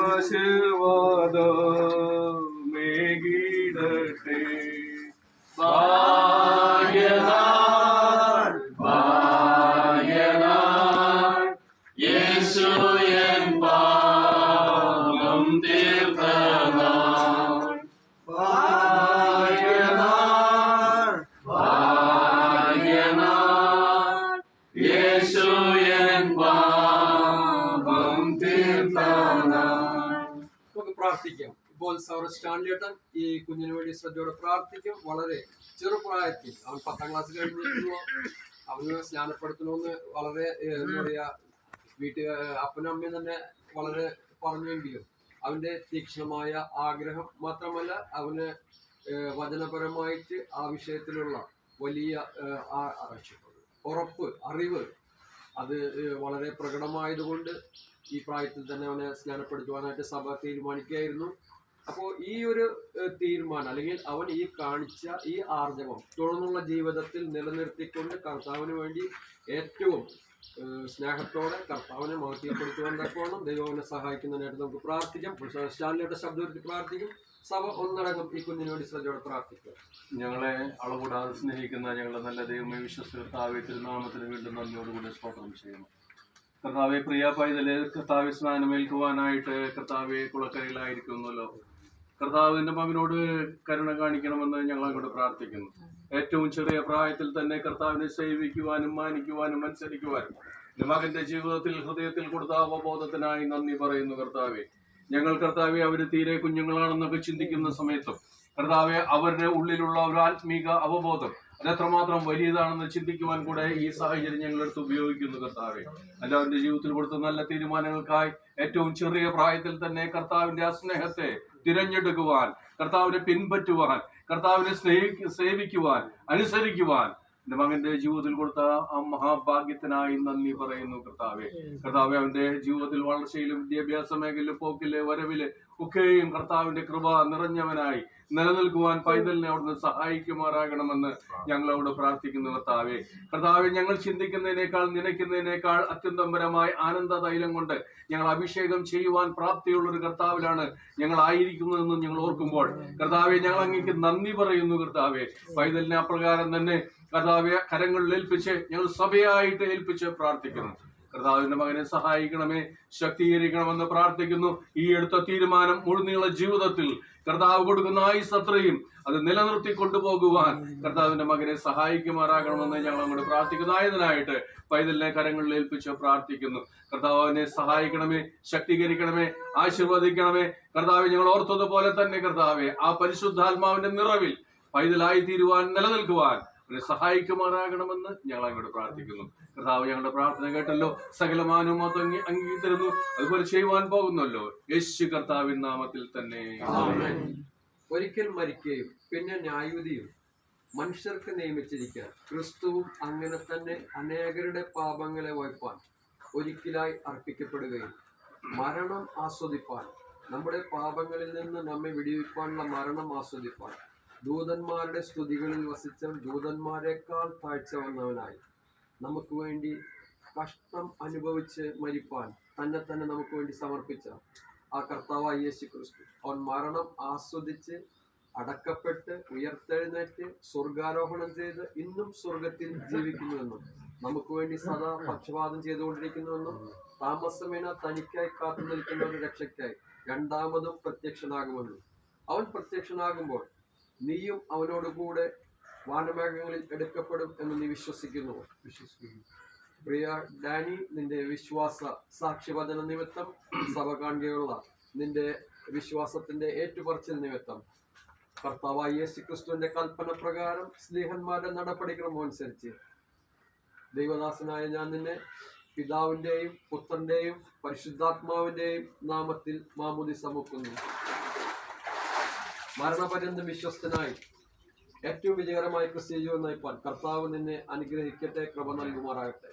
ആശീർവാദം മേകിടട്ടെ. ഭാഗ്യനാൾ ഭാഗ്യനാൾ യേശു എൻ പാപം തീർത്തനാൾ. ഭാഗ്യനാൾ ഭാഗ്യനാൾ യേശു എൻ പാപം തീർത്തനാൾ. നമുക്ക് പ്രാർത്ഥിക്കാം. ഇപ്പോൾ സൗര സ്റ്റാൻലിയേട്ടൻ ഈ കുഞ്ഞിന് വേണ്ടി ശ്രദ്ധയോടെ പ്രാർത്ഥിക്കും. വളരെ ചെറുപ്രായത്തിൽ അവൻ 10ാം ക്ലാസ് കഴിഞ്ഞിട്ടുള്ളൂ. അവന് സ്നാനപ്പെടുത്തണമെന്ന് വളരെ എന്താ പറയാ അപ്പനും അമ്മയും തന്നെ വളരെ പറഞ്ഞെങ്കിലും അവന്റെ തീക്ഷ്ണമായ ആഗ്രഹം മാത്രമല്ല, അവന് വചനപരമായിട്ട് ആ വിഷയത്തിലുള്ള വലിയ ഉറപ്പ്, അറിവ് അത് വളരെ പ്രകടമായതുകൊണ്ട് ഈ പ്രായത്തിൽ തന്നെ അവനെ സ്നാനപ്പെടുത്തുവാനായിട്ട് സഭ തീരുമാനിക്കുകയായിരുന്നു. അപ്പോൾ ഈ ഒരു തീരുമാനം അല്ലെങ്കിൽ അവൻ ഈ കാണിച്ച ഈ ആർജവം തുടർന്നുള്ള ജീവിതത്തിൽ നിലനിർത്തിക്കൊണ്ട് കർത്താവിന് വേണ്ടി ഏറ്റവും സ്നേഹത്തോടെ കർത്താവിനെ മഹത്വപ്പെടുത്തുവാൻ തക്കവണ്ണം ദൈവം അവനെ സഹായിക്കുന്നതിനായിട്ട് നമുക്ക് പ്രാർത്ഥിക്കാം. സ്റ്റാൻലിയുടെ ശബ്ദത്തിൽ പ്രാർത്ഥിക്കും. സഭ ഒന്നടങ്കം ഈ കുഞ്ഞിന് വേണ്ടി ശ്രദ്ധയോടെ പ്രാർത്ഥിക്കുക. ഞങ്ങളെ അളകൂടാതെ സ്നേഹിക്കുന്ന ഞങ്ങളുടെ നല്ല ദൈവമേ, വിശ്വസ്ത കർത്താവേ, തിരുനാമത്തിന് വീണ്ടും നന്ദിയോടുകൂടി സ്തോത്രം ചെയ്യുന്നു. കർത്താവെ, പ്രിയ പൈതല് കർത്താവെ സ്നാനമേൽക്കുവാനായിട്ട് കർത്താവെ കുളക്കരയിലായിരിക്കുന്നല്ലോ. കർത്താവിന്റെ മകനോട് കരുണ കാണിക്കണമെന്ന് ഞങ്ങൾ അങ്ങോട്ട് പ്രാർത്ഥിക്കുന്നു. ഏറ്റവും ചെറിയ പ്രായത്തിൽ തന്നെ കർത്താവിനെ സേവിക്കുവാനും മാനിക്കുവാനും അനുസരിക്കുവാനും മകന്റെ ജീവിതത്തിൽ ഹൃദയത്തിൽ കൊടുത്ത അവബോധത്തിനായി നന്ദി പറയുന്നു. കർത്താവെ, ഞങ്ങൾ കർത്താവെ അവര് തീരെ കുഞ്ഞുങ്ങളാണെന്നൊക്കെ ചിന്തിക്കുന്ന സമയത്തും കർത്താവെ അവരുടെ ഉള്ളിലുള്ള ഒരു ആത്മീക അവബോധം അതെത്രമാത്രം വലിയതാണെന്ന് ചിന്തിക്കുവാൻ കൂടെ ഈ സാഹചര്യം ഞങ്ങളെടുത്ത് ഉപയോഗിക്കുന്നു. കർത്താവെ, എല്ലാവരുടെ ജീവിതത്തിൽ കൊടുത്ത നല്ല തീരുമാനങ്ങൾക്കായി ഏറ്റവും ചെറിയ പ്രായത്തിൽ തന്നെ കർത്താവിന്റെ ആ സ്നേഹത്തെ തിരഞ്ഞെടുക്കുവാൻ, കർത്താവിനെ പിൻപറ്റുവാൻ, കർത്താവിനെ സേവിക്കുവാൻ, അനുസരിക്കുവാൻ എന്റെ മകന്റെ ജീവിതത്തിൽ കൊടുത്ത ആ മഹാഭാഗ്യത്തിനായി നന്ദി പറയുന്നു. കർത്താവെ, അവന്റെ ജീവിതത്തിൽ വളർച്ചയിലും വിദ്യാഭ്യാസ മേഖലയിലും പോക്കില് വരവില് ഒക്കെയും കർത്താവിന്റെ കൃപ നിറഞ്ഞവനായി നിലനിൽക്കുവാൻ പൈതലിനെ അവിടുന്ന് സഹായിക്കുമാറാകണമെന്ന് ഞങ്ങളോട് പ്രാർത്ഥിക്കുന്നു. കർത്താവെ, ഞങ്ങൾ ചിന്തിക്കുന്നതിനേക്കാൾ നനയ്ക്കുന്നതിനേക്കാൾ അത്യന്തപരമായ ആനന്ദ തൈലം കൊണ്ട് ഞങ്ങൾ അഭിഷേകം ചെയ്യുവാൻ പ്രാപ്തിയുള്ളൊരു കർത്താവിലാണ് ഞങ്ങൾ ആയിരിക്കുന്നതെന്ന് ഞങ്ങൾ ഓർക്കുമ്പോൾ കർത്താവെ, ഞങ്ങൾ അങ്ങേക്ക് നന്ദി പറയുന്നു. കർത്താവെ, പൈതലിനെ അപ്രകാരം തന്നെ കർത്താവെ കരങ്ങളിൽ ഏൽപ്പിച്ച് ഞങ്ങൾ സഭയായിട്ട് ഏൽപ്പിച്ച് പ്രാർത്ഥിക്കുന്നു. കർത്താവിന്റെ മകനെ സഹായിക്കണമേ, ശക്തീകരിക്കണമെന്ന് പ്രാർത്ഥിക്കുന്നു. ഈ എടുത്ത തീരുമാനം മുഴുനീള ജീവിതത്തിൽ കർത്താവ് കൊടുക്കുന്ന ആയുസ്സ് അത്രയും അത് നിലനിർത്തി കൊണ്ടുപോകുവാൻ കർത്താവിന്റെ മകനെ സഹായിക്കുമാറാകണമെന്ന് ഞങ്ങൾ അങ്ങോട്ട് പ്രാർത്ഥിക്കുന്നതായതിനായിട്ട് പൈതലിനെ കരങ്ങളിൽ ഏൽപ്പിച്ച് പ്രാർത്ഥിക്കുന്നു. കർത്താവിനെ സഹായിക്കണമേ, ശക്തീകരിക്കണമേ, ആശീർവദിക്കണമേ. കർത്താവെ, ഞങ്ങൾ ഓർത്തതുപോലെ തന്നെ കർത്താവെ ആ പരിശുദ്ധാത്മാവിന്റെ നിറവിൽ പൈതലായി തീരുവാൻ, നിലനിൽക്കുവാൻ സഹായിക്കുമാറാകണമെന്ന് ഞങ്ങൾ അങ്ങോട്ട് പ്രാർത്ഥിക്കുന്നു. കർത്താവ് ഞങ്ങളുടെ പ്രാർത്ഥന കേട്ടല്ലോ, സകലമാനവും അംഗീകരിക്കുന്നു, അതുപോലെ ചെയ്യുവാൻ പോകുന്നല്ലോ. യേശു കർത്താവിൻ നാമത്തിൽ തന്നെ. ഒരിക്കൽ മരിക്കുകയും പിന്നെ ന്യായവിധിയും മനുഷ്യർക്ക് നിയമിച്ചിരിക്കാൻ ക്രിസ്തുവും അങ്ങനെ തന്നെ അനേകരുടെ പാപങ്ങളെ വഹിപ്പാൻ ഒരിക്കലായി അർപ്പിക്കപ്പെടുകയും മരണം ആസ്വദിപ്പാൻ, നമ്മുടെ പാപങ്ങളിൽ നിന്ന് നമ്മെ വിടുവിപ്പാനുള്ള മരണം ആസ്വദിപ്പാൻ ദൂതന്മാരുടെ സ്തുതികളിൽ വസിച്ച ദൂതന്മാരെക്കാൾ താഴ്ച വന്നവനായി നമുക്ക് വേണ്ടി കഷ്ടം അനുഭവിച്ച് മരിപ്പാൻ തന്നെ നമുക്ക് വേണ്ടി സമർപ്പിച്ച ആ കർത്താവായ യേശു ക്രിസ്തു, അവൻ മരണം ആസ്വദിച്ച് അടക്കപ്പെട്ട് ഉയർത്തെഴുന്നേറ്റ് സ്വർഗാരോഹണം ചെയ്ത് ഇന്നും സ്വർഗത്തിൽ ജീവിക്കുന്നുവെന്നും നമുക്ക് വേണ്ടി സദാ പക്ഷപാതം ചെയ്തുകൊണ്ടിരിക്കുന്നുവെന്നും താമസമേന തനിക്കായി കാത്തു നിൽക്കുന്ന ഒരു രക്ഷയ്ക്കായി രണ്ടാമതും പ്രത്യക്ഷനാകുമെന്നും അവൻ പ്രത്യക്ഷനാകുമ്പോൾ നീയും അവനോടുകൂടെ വാനമേഘങ്ങളിൽ എടുക്കപ്പെടും എന്ന് നീ വിശ്വസിക്കുന്നു. പ്രിയ ഡാനി, നിന്റെ വിശ്വാസ സാക്ഷ്യവചന നിമിത്തം സഭ കാണുകയുള്ള നിന്റെ വിശ്വാസത്തിന്റെ ഏറ്റുപറച്ചിൽ നിമിത്തം കർത്താവായ യേശു ക്രിസ്തുവിന്റെ കൽപ്പന പ്രകാരം സ്നേഹന്മാരുടെ നടപടിക്രമം അനുസരിച്ച് ദൈവദാസനായ ഞാൻ നിന്നെ പിതാവിന്റെയും പുത്രന്റെയും പരിശുദ്ധാത്മാവിന്റെയും നാമത്തിൽ മാമോദിസ മുക്കുന്നു. മരണപര്യന്തം വിശ്വസ്തനായി ഏറ്റവും വിജയകരമായ ക്രിസ്തീയ ജീവിതം നയിപ്പാൻ കർത്താവ് നിന്നെ അനുഗ്രഹിക്കട്ടെ, കൃപ നൽകുമാറാകട്ടെ.